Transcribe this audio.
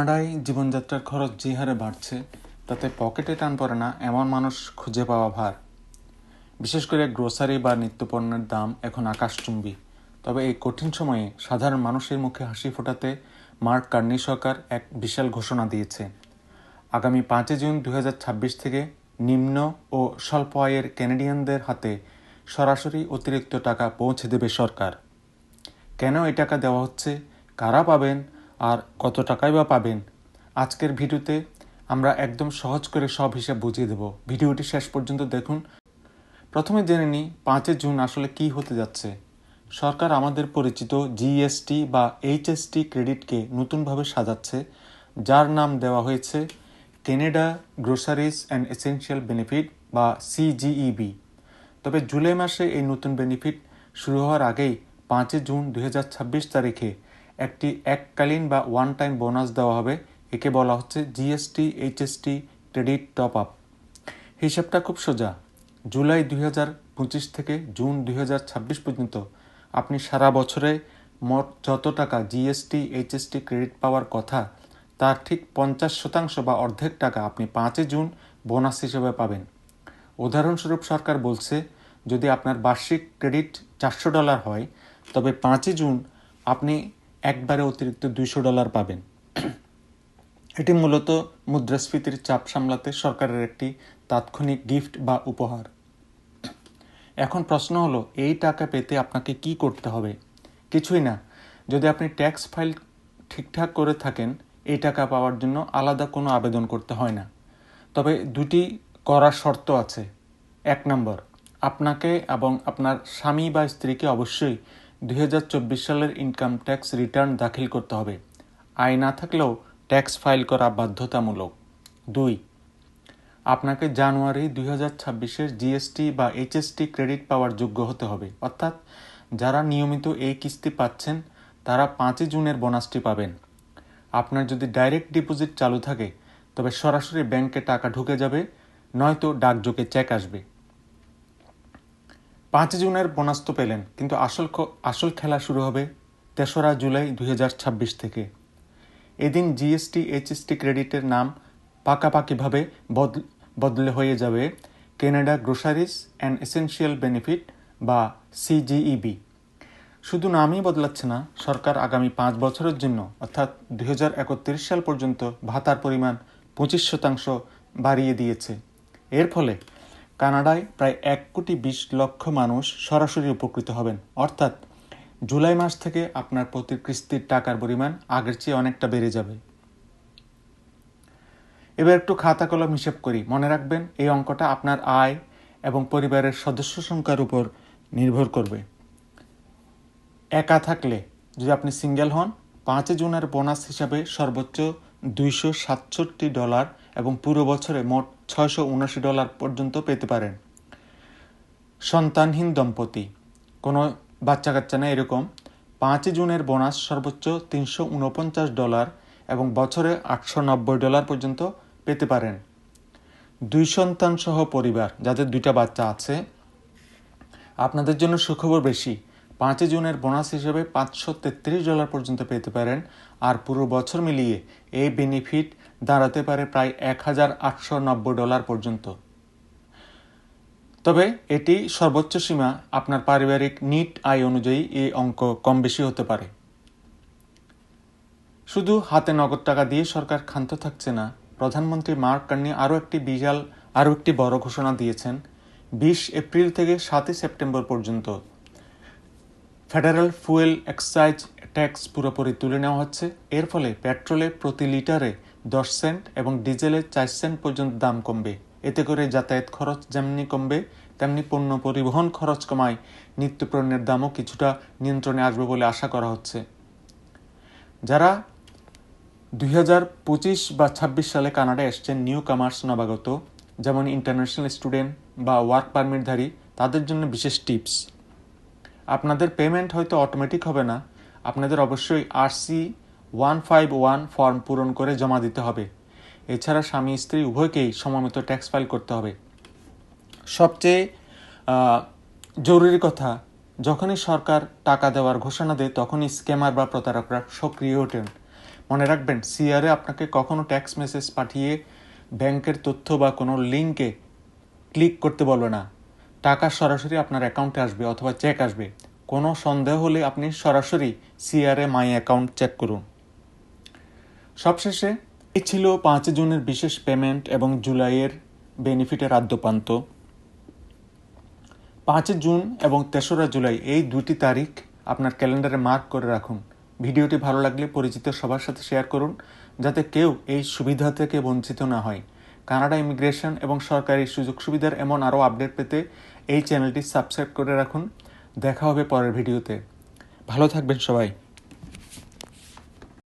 কানাডায় জীবনযাত্রার খরচ যে হারে বাড়ছে তাতে পকেটে টান পড়ে না এমন মানুষ খুঁজে পাওয়া ভার। বিশেষ করে গ্রোসারি বা নিত্যপণ্যের দাম এখন আকাশচুম্বী। তবে এই কঠিন সময়ে সাধারণ মানুষের মুখে হাসি ফোটাতে মার্ক কার্নি সরকার এক বিশাল ঘোষণা দিয়েছে। আগামী 5 জুন 2026 থেকে নিম্ন ও স্বল্প আয়ের ক্যানাডিয়ানদের হাতে সরাসরি অতিরিক্ত টাকা পৌঁছে দেবে সরকার। কেন এই টাকা দেওয়া হচ্ছে, কারা পাবেন আর কত টাকাই বা পাবেন, আজকের ভিডিওতে আমরা একদম সহজ করে সব হিসাব বুঝিয়ে দেব। ভিডিওটি শেষ পর্যন্ত দেখুন। প্রথমে জেনে নিই 5 জুন আসলে কি হতে যাচ্ছে। সরকার আমাদের পরিচিত জিএসটি বা এইচএসটি ক্রেডিটকে নতুনভাবে সাজাচ্ছে, যার নাম দেওয়া হয়েছে Canada groceries and essential benefit বা সিজিইবি। তবে জুলাই মাসে এই নতুন বেনিফিট শুরু হওয়ার আগেই 5 জুন 2026 তারিখে একটি এককালীন বা ওয়ান টাইম বোনাস দেওয়া হবে। একে বলা হচ্ছে GST HST credit top up. হিসাবটা খুব সোজা। জুলাই 2025 থেকে জুন 2026 পর্যন্ত আপনি সারা বছরে মোট যত টাকা জিএসটি এইচএসটি ক্রেডিট পাওয়ার কথা, তার ঠিক 50% বা অর্ধেক টাকা আপনি 5 জুন বোনাস হিসেবে পাবেন। উদাহরণস্বরূপ সরকার বলছে, যদি আপনার বার্ষিক ক্রেডিট $400 হয়, তবে 5 জুন আপনি একবারে অতিরিক্ত $200 পাবেন। এটি মূলত মুদ্রাস্ফীতির চাপ সামলাতে সরকারের একটি তাৎক্ষণিক গিফট বা উপহার। এখন প্রশ্ন হলো, এই টাকা পেতে আপনাকে কি করতে হবে? কিছুই না। যদি আপনি ট্যাক্স ফাইল ঠিকঠাক করে থাকেন, এই টাকা পাওয়ার জন্য আলাদা কোনো আবেদন করতে হয় না। তবে দুটি করার শর্ত আছে। 1 নম্বর, আপনাকে এবং আপনার স্বামী বা স্ত্রীকে অবশ্যই 2024 সালের ইনকাম ট্যাক্স রিটার্ন দাখিল করতে হবে। আয় না থাকলেও ট্যাক্স ফাইল করা বাধ্যতামূলক। 2, আপনাকে জানুয়ারি 2026-এর জিএসটি বা এইচএসটি ক্রেডিট পাওয়ার যোগ্য হতে হবে। অর্থাৎ যারা নিয়মিত এই কিস্তি পাচ্ছেন তারা 5 জুনের বোনাসটি পাবেন। আপনার যদি ডাইরেক্ট ডিপোজিট চালু থাকে, তবে সরাসরি ব্যাংকে টাকা ঢুকে যাবে, নয়তো ডাকযোগে চেক আসবে। 5 জুনের বোনাস তো পেলেন, কিন্তু আসল খেলা শুরু হবে 3রা জুলাই 2026 থেকে। এদিন জিএসটি এইচএসটি ক্রেডিটের নাম পাকাপাকিভাবে বদলে হয়ে যাবে Canada groceries and essential benefit বা সিজিইবি। শুধু নামই বদলাচ্ছে না, সরকার আগামী 5 বছরের জন্য অর্থাৎ 2031 সাল পর্যন্ত ভাতার পরিমাণ 25% বাড়িয়ে দিয়েছে। এর ফলে কানাডায় প্রায় 1,20,00,000 মানুষ সরাসরি উপকৃত হবেন। অর্থাৎ জুলাই মাস থেকে আপনার প্রতি কিস্তির টাকার পরিমাণ আগের চেয়ে অনেকটা বেড়ে যাবে। এবার একটু খাতা কলম হিসেব করি। মনে রাখবেন, এই অঙ্কটা আপনার আয় এবং পরিবারের সদস্য সংখ্যার উপর নির্ভর করবে। একা থাকলে, যদি আপনি সিঙ্গেল হন, 5 জুনের বোনাস হিসাবে সর্বোচ্চ $267 এবং পুরো বছরে মোট $679 পর্যন্ত পেতে পারেন। সন্তানহীন দম্পতি, কোনো বাচ্চা কাচ্চা না, এরকম 5 জুনের বোনাস সর্বোচ্চ $349 এবং বছরে $890 পর্যন্ত পেতে পারেন। 2 সন্তান সহ পরিবার যাদের 2টা বাচ্চা আছে, আপনাদের জন্য সুখবর বেশি। 5 জুনের বোনাস হিসেবে $533 পর্যন্ত পেতে পারেন, আর পুরো বছর মিলিয়ে এই বেনিফিট দাঁড়াতে পারে প্রায় $1,890 পর্যন্ত। তবে এটি সর্বোচ্চ সীমা। আপনার পারিবারিক নিট আয় অনুযায়ী এই অঙ্ক কম বেশি হতে পারে। শুধু হাতে নগদ টাকা দিয়ে সরকার ক্ষান্ত থাকছে না। প্রধানমন্ত্রী মার্ক কার্নি আরও একটি বড় ঘোষণা দিয়েছেন। 20 এপ্রিল থেকে 7 সেপ্টেম্বর পর্যন্ত ফেডারেল ফুয়েল এক্সাইজ ট্যাক্স পুরোপুরি তুলে নেওয়া হচ্ছে। এর ফলে পেট্রোলে প্রতি লিটারে 10 সেন্ট এবং ডিজেলে 4 সেন্ট পর্যন্ত দাম কমবে। এতে করে যাতায়াত খরচ যেমনি কমবে, তেমনি পণ্য পরিবহন খরচ কমায় নিত্যপণ্যের দামও কিছুটা নিয়ন্ত্রণে আসবে বলে আশা করা হচ্ছে। যারা 2025 বা 26 সালে কানাডায় এসছেন, নিউ কামার্স নবাগত, যেমন ইন্টারন্যাশনাল স্টুডেন্ট বা ওয়ার্ক পারমিটধারী, তাদের জন্য বিশেষ টিপস। আপনাদের পেমেন্ট হয়তো অটোমেটিক হবে না। আপনাদের অবশ্যই RC-151 ফর্ম পূরণ করে জমা দিতে হবে। এছাড়া স্বামী স্ত্রী উভয়কেই সময়মতো ট্যাক্স ফাইল করতে হবে। সবচেয়ে জরুরি কথা, যখনই সরকার টাকা দেওয়ার ঘোষণা দেয়, তখনই স্ক্যামার বা প্রতারকরা সক্রিয় ওঠেন। মনে রাখবেন, সিআরএ আপনাকে কখনো ট্যাক্স মেসেজ পাঠিয়ে ব্যাংকের তথ্য বা কোনো লিঙ্কে ক্লিক করতে বলবে না। টাকা সরাসরি আপনার অ্যাকাউন্টে আসবে অথবা চেক আসবে। কোনো সন্দেহ হলে আপনি সরাসরি সিআরএ মাই অ্যাকাউন্ট চেক করুন। সবশেষে এই ছিল 5 জুনের বিশেষ পেমেন্ট এবং জুলাইয়ের বেনিফিটের আদ্যপান্ত। 5 জুন এবং 3রা জুলাই এই 2টি তারিখ আপনার ক্যালেন্ডারে মার্ক করে রাখুন। ভিডিওটি ভালো লাগলে পরিচিত সবার সাথে শেয়ার করুন, যাতে কেউ এই সুবিধা থেকে বঞ্চিত না হয়। কানাডা ইমিগ্রেশন এবং সরকারি সুযোগ সুবিধার এমন আরও আপডেট পেতে এই চ্যানেলটি সাবস্ক্রাইব করে রাখুন। দেখা হবে পরের ভিডিওতে। ভালো থাকবেন সবাই।